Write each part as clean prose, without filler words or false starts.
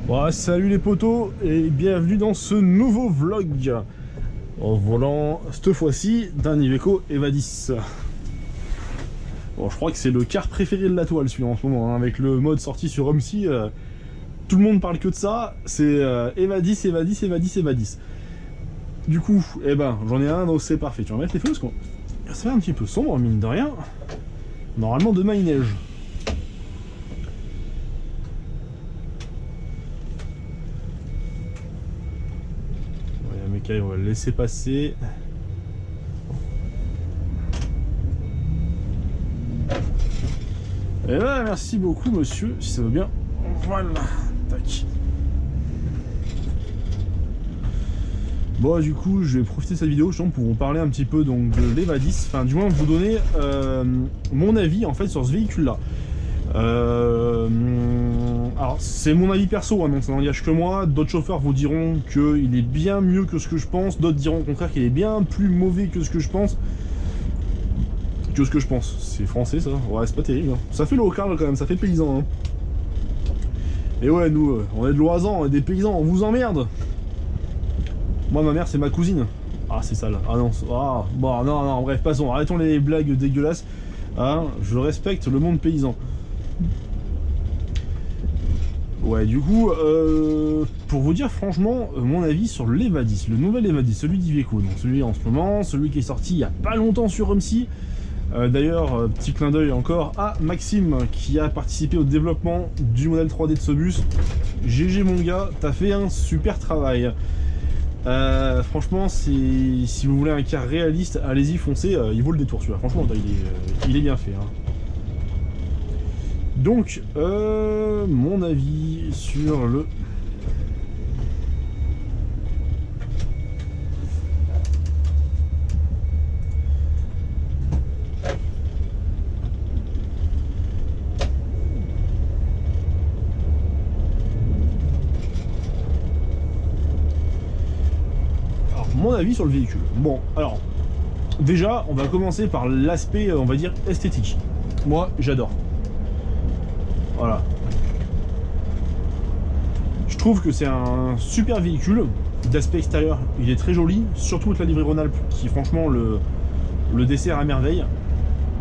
Bon, salut les potos et bienvenue dans ce nouveau vlog en volant cette fois-ci d'un Iveco Eva 10. Bon, je crois que c'est le car préféré de la toile celui-là en ce moment, hein, avec le mode sorti sur Homsi, tout le monde parle que de ça, c'est Eva 10, Eva 10, Eva 10, Eva 10. Du coup, eh ben, j'en ai un, donc c'est parfait. Tu vas mettre les feux parce qu'on... Ça fait un petit peu sombre, mine de rien. Normalement demain il neige. On va le laisser passer. Et là, merci beaucoup monsieur, si ça va bien. Voilà, tac. Bon, du coup, je vais profiter de cette vidéo justement pour vous parler un petit peu donc de l'Eva 10, enfin du moins vous donner mon avis en fait sur ce véhicule-là. Alors c'est mon avis perso, hein, donc ça n'engage que moi. D'autres chauffeurs vous diront qu'il est bien mieux que ce que je pense, d'autres diront au contraire qu'il est bien plus mauvais que ce que je pense. C'est français ça? Ouais, c'est pas terrible, hein. Ça fait local quand même, ça fait paysan, hein. Et ouais, nous, on est de l'Oisan, on est des paysans, on vous emmerde. Moi ma mère c'est ma cousine. Ah c'est sale, ah non, ah, bon non, bref, passons, arrêtons les blagues dégueulasses, hein, je respecte le monde paysan. Ouais, du coup, pour vous dire franchement, mon avis sur l'Eva 10, le nouvel Eva 10, celui d'Iveco, donc celui en ce moment, celui qui est sorti il y a pas longtemps sur Homsi. D'ailleurs, petit clin d'œil encore à Maxime qui a participé au développement du modèle 3D de ce bus. GG mon gars, t'as fait un super travail. Franchement, si vous voulez un car réaliste, allez-y, foncez, il vaut le détour celui-là. Franchement, il est bien fait, hein. Donc, mon avis sur le... Alors, mon avis sur le véhicule. Bon, alors, déjà, on va commencer par l'aspect, on va dire, esthétique. Moi, j'adore. Voilà. Je trouve que c'est un super véhicule. D'aspect extérieur, il est très joli, surtout avec la livrée Rhône-Alpes qui franchement le dessert à merveille.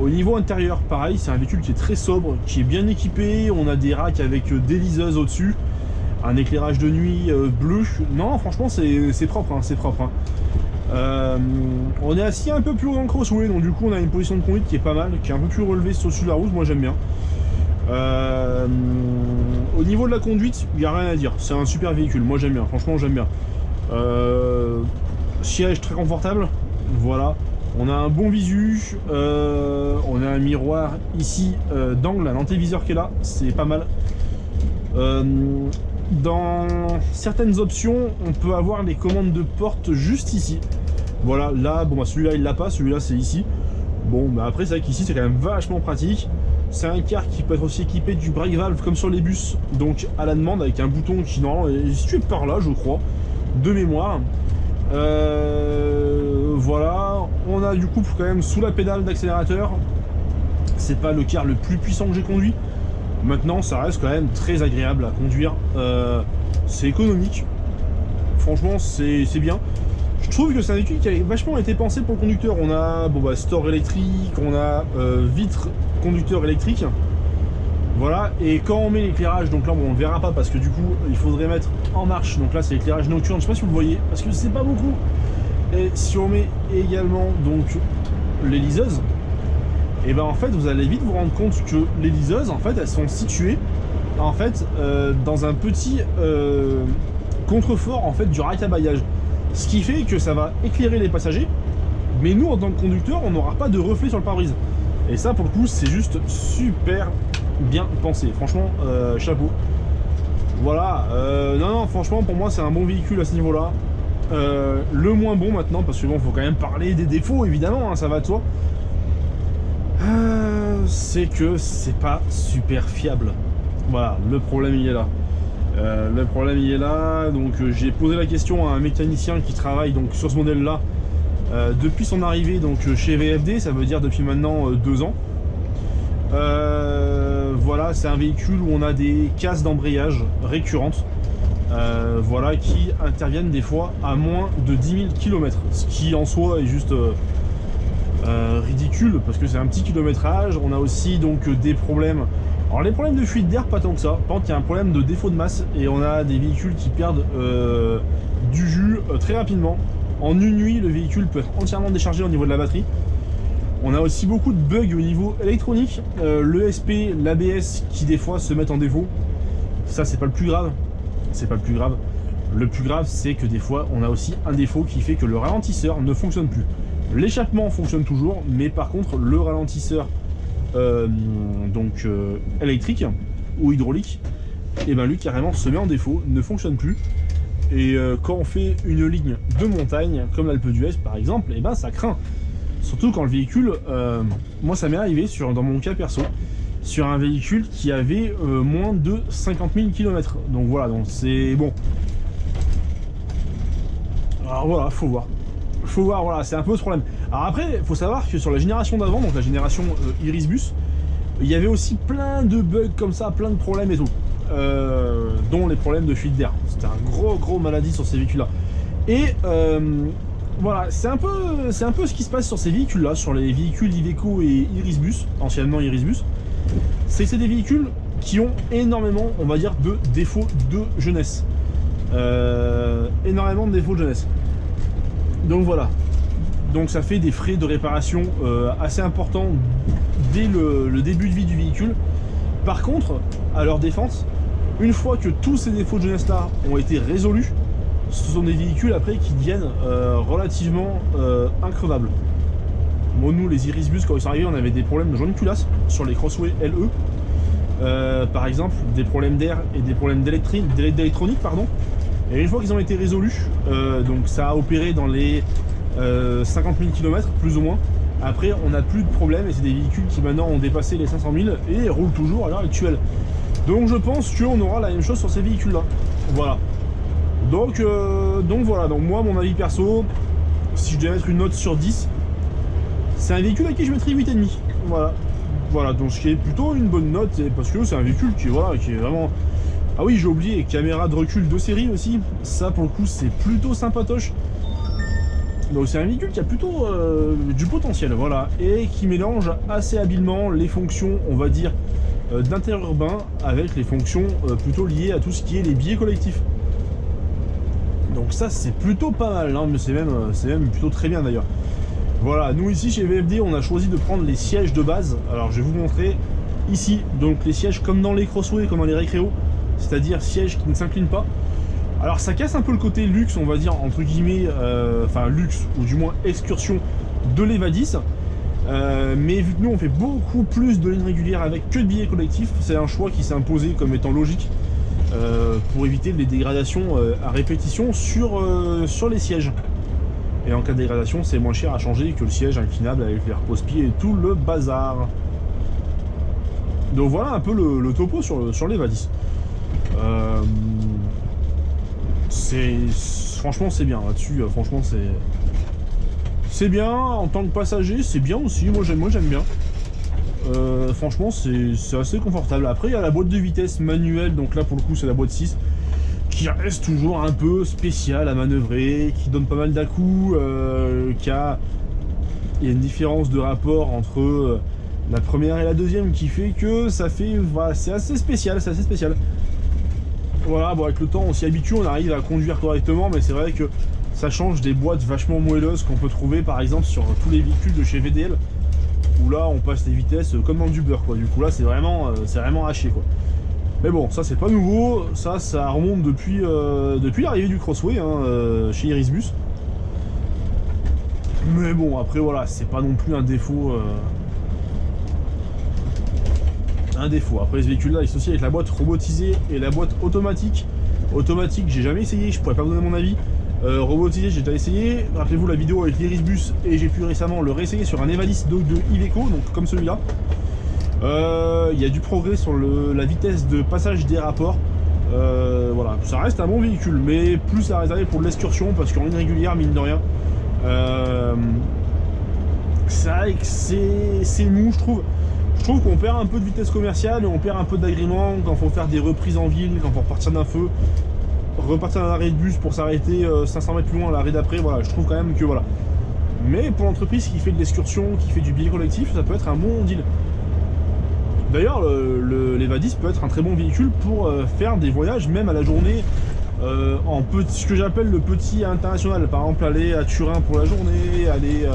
Au niveau intérieur, pareil, c'est un véhicule qui est très sobre, qui est bien équipé. On a des racks avec des liseuses au-dessus, un éclairage de nuit bleu. Non, franchement, c'est propre, hein, c'est propre, hein. On est assis un peu plus haut dans le crossway, donc du coup on a une position de conduite qui est pas mal, qui est un peu plus relevée au-dessus de la route. Moi j'aime bien. Au niveau de la conduite, il n'y a rien à dire, c'est un super véhicule, moi j'aime bien, franchement j'aime bien. Siège très confortable, voilà. On a un bon visu, on a un miroir ici d'angle, un antéviseur qui est là, c'est pas mal. Dans certaines options, on peut avoir les commandes de porte juste ici. Voilà, là, bon bah celui-là il l'a pas, celui-là c'est ici. Bon, bah après c'est vrai qu'ici c'est quand même vachement pratique. C'est un car qui peut être aussi équipé du brake valve comme sur les bus, donc à la demande avec un bouton qui normalement est situé par là, je crois, de mémoire. Voilà, on a du coup quand même sous la pédale d'accélérateur. C'est pas le car le plus puissant que j'ai conduit. Maintenant, ça reste quand même très agréable à conduire. C'est économique. Franchement, c'est bien. Je trouve que c'est un véhicule qui a vachement été pensé pour le conducteur. On a bon, bah, store électrique, on a vitre conducteur électrique. Voilà, et quand on met l'éclairage, donc là bon, on ne verra pas parce que du coup il faudrait mettre en marche. Donc là c'est l'éclairage nocturne, je sais pas si vous le voyez, parce que c'est pas beaucoup. Et si on met également donc les liseuses, et ben en fait vous allez vite vous rendre compte que les liseuses en fait elles sont situées en fait dans un petit contrefort en fait du rack à bailliage. Ce qui fait que ça va éclairer les passagers, mais nous en tant que conducteur on n'aura pas de reflet sur le pare-brise. Et ça pour le coup c'est juste super bien pensé, franchement chapeau. Voilà, non franchement pour moi c'est un bon véhicule à ce niveau là. Le moins bon maintenant, parce que bon faut quand même parler des défauts évidemment, hein, ça va de soi. C'est que c'est pas super fiable. Voilà, le problème il est là. Donc j'ai posé la question à un mécanicien qui travaille donc sur ce modèle là depuis son arrivée donc chez VFD, ça veut dire depuis maintenant 2 ans. Voilà, c'est un véhicule où on a des casses d'embrayage récurrentes. voilà, qui interviennent des fois à moins de 10 000 km, ce qui en soi est juste ridicule parce que c'est un petit kilométrage. On a aussi donc des problèmes. Alors les problèmes de fuite d'air, pas tant que ça. Par contre, il y a un problème de défaut de masse et on a des véhicules qui perdent du jus très rapidement. En une nuit, le véhicule peut être entièrement déchargé au niveau de la batterie. On a aussi beaucoup de bugs au niveau électronique. L'ESP, l'ABS qui des fois se mettent en défaut. Ça, c'est pas le plus grave. C'est pas le plus grave. Le plus grave, c'est que des fois, on a aussi un défaut qui fait que le ralentisseur ne fonctionne plus. L'échappement fonctionne toujours, mais par contre, le ralentisseur électrique ou hydraulique, et ben lui carrément se met en défaut, ne fonctionne plus. Et quand on fait une ligne de montagne, comme l'Alpe d'Huez par exemple, et ben ça craint. Surtout quand le véhicule, moi ça m'est arrivé dans mon cas perso, sur un véhicule qui avait moins de 50 000 km. Donc voilà, donc c'est bon. Alors voilà, faut voir. Faut voir, voilà, c'est un peu ce problème. Alors après, faut savoir que sur la génération d'avant, donc la génération Irisbus, il y avait aussi plein de bugs comme ça, plein de problèmes et tout. Dont les problèmes de fuite d'air. C'était un gros maladie sur ces véhicules-là. Et voilà, c'est un peu ce qui se passe sur ces véhicules-là, sur les véhicules Iveco et Irisbus, anciennement Irisbus. C'est que c'est des véhicules qui ont énormément, on va dire, de défauts de jeunesse. Énormément de défauts de jeunesse. Donc voilà. Donc ça fait des frais de réparation assez importants dès le début de vie du véhicule. Par contre, à leur défense, une fois que tous ces défauts de jeunesse là ont été résolus, ce sont des véhicules après qui deviennent relativement increvables. Bon, nous les Irisbus, quand ils sont arrivés, on avait des problèmes de joint de culasse sur les Crossway LE. Par exemple, des problèmes d'air et des problèmes d'électronique, pardon. Et une fois qu'ils ont été résolus, donc ça a opéré dans les 50 000 km plus ou moins. Après, on n'a plus de problème et c'est des véhicules qui maintenant ont dépassé les 500 000 et roulent toujours à l'heure actuelle. Donc je pense qu'on aura la même chose sur ces véhicules-là. Voilà. Donc voilà. Donc moi, mon avis perso, si je devais mettre une note sur 10, c'est un véhicule à qui je mettrais 8,5. Voilà. Voilà. Donc ce qui est plutôt une bonne note parce que c'est un véhicule qui est vraiment. Ah oui, j'ai oublié, caméra de recul de série aussi. Ça, pour le coup, c'est plutôt sympatoche. Donc c'est un véhicule qui a plutôt du potentiel, voilà, et qui mélange assez habilement les fonctions, on va dire, d'intérieur urbain avec les fonctions plutôt liées à tout ce qui est les billets collectifs. Donc ça c'est plutôt pas mal, hein, mais c'est même plutôt très bien d'ailleurs. Voilà, nous ici chez VFD on a choisi de prendre les sièges de base. Alors je vais vous montrer ici, donc les sièges comme dans les Crossway, comme dans les Recreo, c'est-à-dire sièges qui ne s'inclinent pas. Alors ça casse un peu le côté luxe, on va dire, entre guillemets, enfin luxe, ou du moins excursion de l'Evadis. Mais vu que nous on fait beaucoup plus de lignes régulières avec que de billets collectifs, c'est un choix qui s'est imposé comme étant logique pour éviter les dégradations à répétition sur les sièges. Et en cas de dégradation, c'est moins cher à changer que le siège inclinable avec les repose-pieds et tout le bazar. Donc voilà un peu le topo sur l'Evadis. Franchement c'est bien là-dessus, franchement c'est bien en tant que passager, c'est bien aussi, moi j'aime bien. Franchement c'est assez confortable. Après il y a la boîte de vitesse manuelle, donc là pour le coup c'est la boîte 6 qui reste toujours un peu spéciale à manœuvrer, qui donne pas mal d'à-coups, il y a une différence de rapport entre la première et la deuxième qui fait que ça fait, voilà, c'est assez spécial, Voilà, bon avec le temps on s'y habitue, on arrive à conduire correctement, mais c'est vrai que ça change des boîtes vachement moelleuses qu'on peut trouver par exemple sur tous les véhicules de chez VDL, où là on passe les vitesses comme dans du beurre quoi, du coup là c'est vraiment haché quoi. Mais bon, ça c'est pas nouveau, ça remonte depuis l'arrivée du Crossway hein, chez Irisbus. Mais bon, après voilà, c'est pas non plus un défaut. Après ce véhicule là il s'associe avec la boîte robotisée et la boîte automatique. Automatique j'ai jamais essayé, je pourrais pas vous donner mon avis. Robotisé j'ai déjà essayé, rappelez-vous la vidéo avec l'Irisbus, et j'ai pu récemment le réessayer sur un Evadis de Iveco, donc comme celui-là. Il y a du progrès sur la vitesse de passage des rapports. Voilà, ça reste un bon véhicule, mais plus à réserver pour de l'excursion, parce qu'en ligne régulière, mine de rien, c'est vrai que c'est mou, je trouve. Je trouve qu'on perd un peu de vitesse commerciale et on perd un peu d'agrément quand il faut faire des reprises en ville, quand il faut repartir d'un feu. repartir d'un arrêt de bus pour s'arrêter 500 mètres plus loin à l'arrêt d'après, voilà, je trouve quand même que voilà. Mais pour l'entreprise qui fait de l'excursion, qui fait du billet collectif, ça peut être un bon deal. D'ailleurs, l'Evadis peut être un très bon véhicule pour faire des voyages, même à la journée, en petit, ce que j'appelle le petit international. Par exemple, aller à Turin pour la journée, aller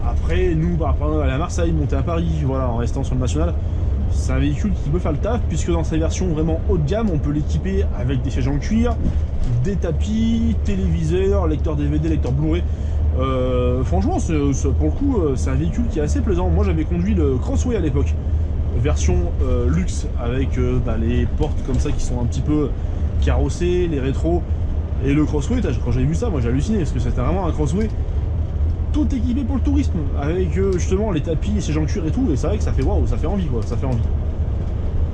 après, nous, par exemple, aller à Marseille, monter à Paris, voilà, en restant sur le national. C'est un véhicule qui peut faire le taf, puisque dans sa version vraiment haut de gamme, on peut l'équiper avec des sièges en cuir, des tapis, téléviseur, lecteur DVD, lecteur Blu-ray. Franchement, pour le coup, c'est un véhicule qui est assez plaisant. Moi, j'avais conduit le Crossway à l'époque, version luxe, avec les portes comme ça qui sont un petit peu carrossées, les rétros. Et le Crossway, quand j'avais vu ça, moi j'ai halluciné, parce que c'était vraiment un Crossway tout équipé pour le tourisme, avec justement les tapis, les sièges en cuir et tout. Et c'est vrai que ça fait waouh, ça fait envie quoi, ça fait envie.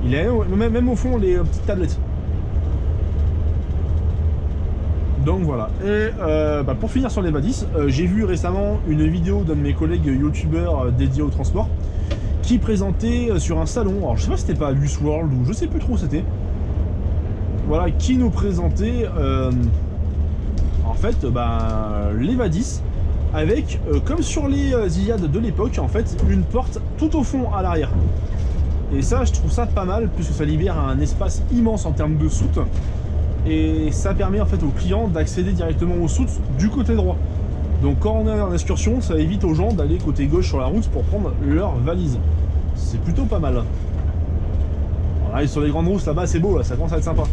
Il a même au fond les petites tablettes. Donc voilà. Et pour finir sur l'Evadis, j'ai vu récemment une vidéo d'un de mes collègues youtubeurs dédié au transport qui présentait sur un salon, alors je sais pas si c'était pas à Bus World ou je sais plus trop où c'était, voilà, qui nous présentait en fait l'Evadis avec, comme sur les Iliad de l'époque, en fait, une porte tout au fond à l'arrière. Et ça, je trouve ça pas mal, puisque ça libère un espace immense en termes de soute. Et ça permet en fait aux clients d'accéder directement aux soutes du côté droit. Donc quand on est en excursion, ça évite aux gens d'aller côté gauche sur la route pour prendre leur valise. C'est plutôt pas mal. Voilà, et sur les grandes routes là-bas, c'est beau, là, ça commence à être sympa.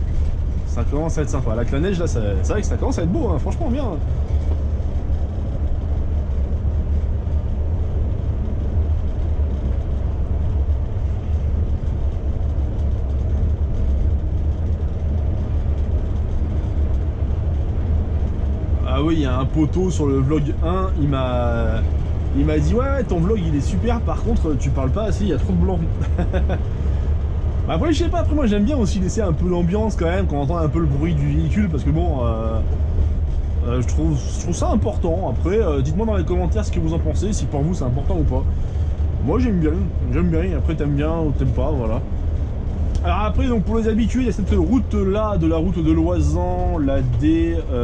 Ça commence à être sympa. Avec la neige là, c'est vrai que ça commence à être beau, hein, franchement bien. Ah oui, il y a un poteau sur le vlog 1, il m'a dit ouais ton vlog il est super, par contre tu parles pas assez, il y a trop de blanc. Après je sais pas, après moi j'aime bien aussi laisser un peu l'ambiance quand même, quand on entend un peu le bruit du véhicule, parce que bon je trouve ça important. Après dites-moi dans les commentaires ce que vous en pensez, si pour vous c'est important ou pas. Moi j'aime bien, après t'aimes bien ou t'aimes pas, voilà. Alors après, donc pour les habitués, il y a cette route-là, de la route de Loisan, la D1091,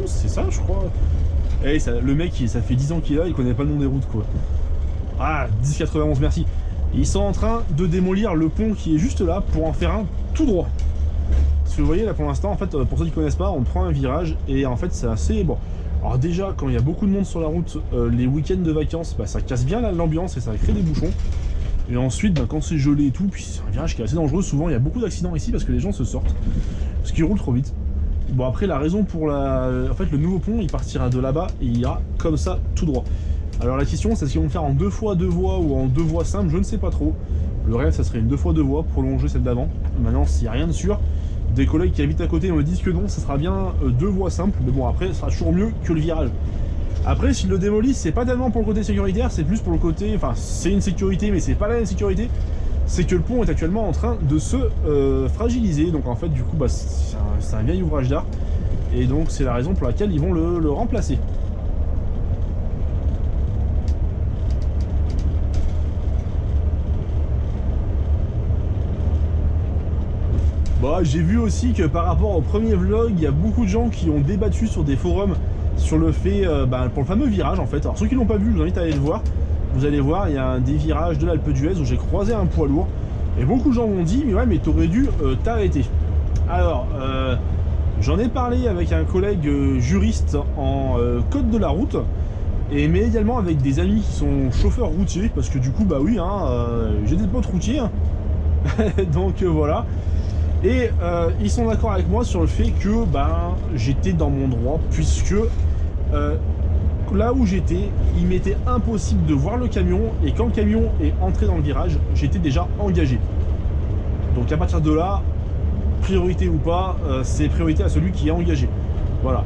c'est ça, je crois. Et le mec, ça fait 10 ans qu'il est là, il connaît pas le nom des routes, quoi. Ah, 1091, merci. Ils sont en train de démolir le pont qui est juste là pour en faire un tout droit. Si vous voyez, là, pour l'instant, en fait, pour ceux qui connaissent pas, on prend un virage et en fait, c'est assez... Bon, alors déjà, quand il y a beaucoup de monde sur la route, les week-ends de vacances, ça casse bien l'ambiance et ça crée des bouchons. Et ensuite, quand c'est gelé et tout, puis c'est un virage qui est assez dangereux, souvent il y a beaucoup d'accidents ici parce que les gens se sortent, parce qu'ils roulent trop vite. Bon après la raison pour en fait le nouveau pont il partira de là-bas et il ira comme ça tout droit. Alors la question c'est est-ce qu'ils vont le faire en 2 fois 2 voies ou en 2 voies simples, je ne sais pas trop. Le rêve ça serait une 2 fois 2 voies, prolonger celle d'avant. Maintenant s'il n'y a rien de sûr, des collègues qui habitent à côté me disent que non, ça sera bien 2 voies simples, mais bon après ça sera toujours mieux que le virage. Après, s'ils le démolissent, c'est pas tellement pour le côté sécuritaire, c'est plus pour le côté... Enfin, c'est une sécurité, mais c'est pas la même sécurité. C'est que le pont est actuellement en train de se fragiliser. Donc en fait, du coup, c'est un vieil ouvrage d'art. Et donc, c'est la raison pour laquelle ils vont le remplacer. J'ai vu aussi que par rapport au premier vlog, il y a beaucoup de gens qui ont débattu sur des forums sur le fait, pour le fameux virage en fait. Alors ceux qui l'ont pas vu, je vous invite à aller le voir. Vous allez voir, il y a un des virages de l'Alpe d'Huez où j'ai croisé un poids lourd. Et beaucoup de gens m'ont dit, mais ouais, mais t'aurais dû t'arrêter. Alors, j'en ai parlé avec un collègue juriste en code de la route, mais également avec des amis qui sont chauffeurs routiers, parce que du coup, oui, j'ai des potes routiers. Hein. Donc voilà. Et ils sont d'accord avec moi sur le fait que j'étais dans mon droit, puisque là où j'étais, il m'était impossible de voir le camion, et quand le camion est entré dans le virage, j'étais déjà engagé. Donc à partir de là, priorité ou pas, c'est priorité à celui qui est engagé. Voilà.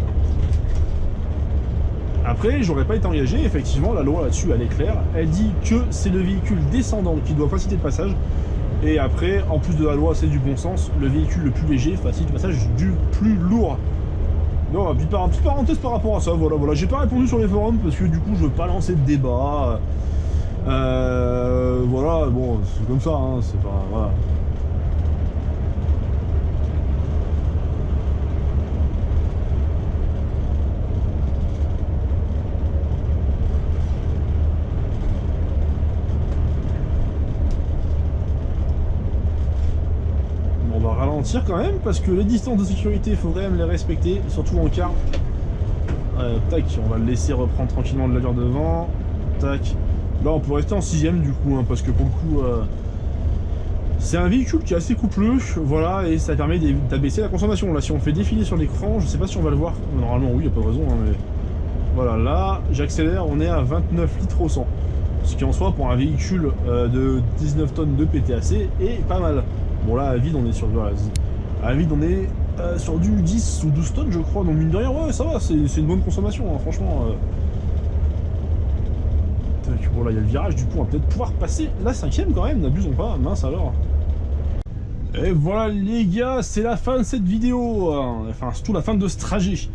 Après, j'aurais pas été engagé, effectivement, la loi là-dessus, elle est claire. Elle dit que c'est le véhicule descendant qui doit faciliter le passage. Et après, en plus de la loi, c'est du bon sens, le véhicule le plus léger facilite le passage du plus lourd. Non, petite parenthèse par rapport à ça, voilà. J'ai pas répondu sur les forums parce que du coup, je veux pas lancer de débat. Voilà, bon, c'est comme ça, hein, c'est pas... Voilà. mentir quand même, parce que les distances de sécurité, il faut quand même les respecter, surtout en car. Tac, on va le laisser reprendre tranquillement de l'allure devant. Tac. Là, on peut rester en 6ème du coup, hein, parce que pour le coup, c'est un véhicule qui est assez coupleux, voilà, et ça permet d'abaisser la consommation. Là, si on fait défiler sur l'écran, je sais pas si on va le voir. Normalement, oui, y a pas de raison, hein, mais... Voilà, là, j'accélère, on est à 29 litres au 100. Ce qui en soi, pour un véhicule de 19 tonnes de PTAC, est pas mal. Bon, là, à vide, on est sur... Voilà, à vide, on est sur du 10 ou 12 tonnes, je crois. Donc, mine de rien, ouais, ça va, c'est une bonne consommation, hein, franchement. Bon, là, il y a le virage, du coup, on va peut-être pouvoir passer la 5ème quand même, n'abusons pas, mince alors. Et voilà, les gars, c'est la fin de cette vidéo. Enfin, surtout la fin de ce trajet.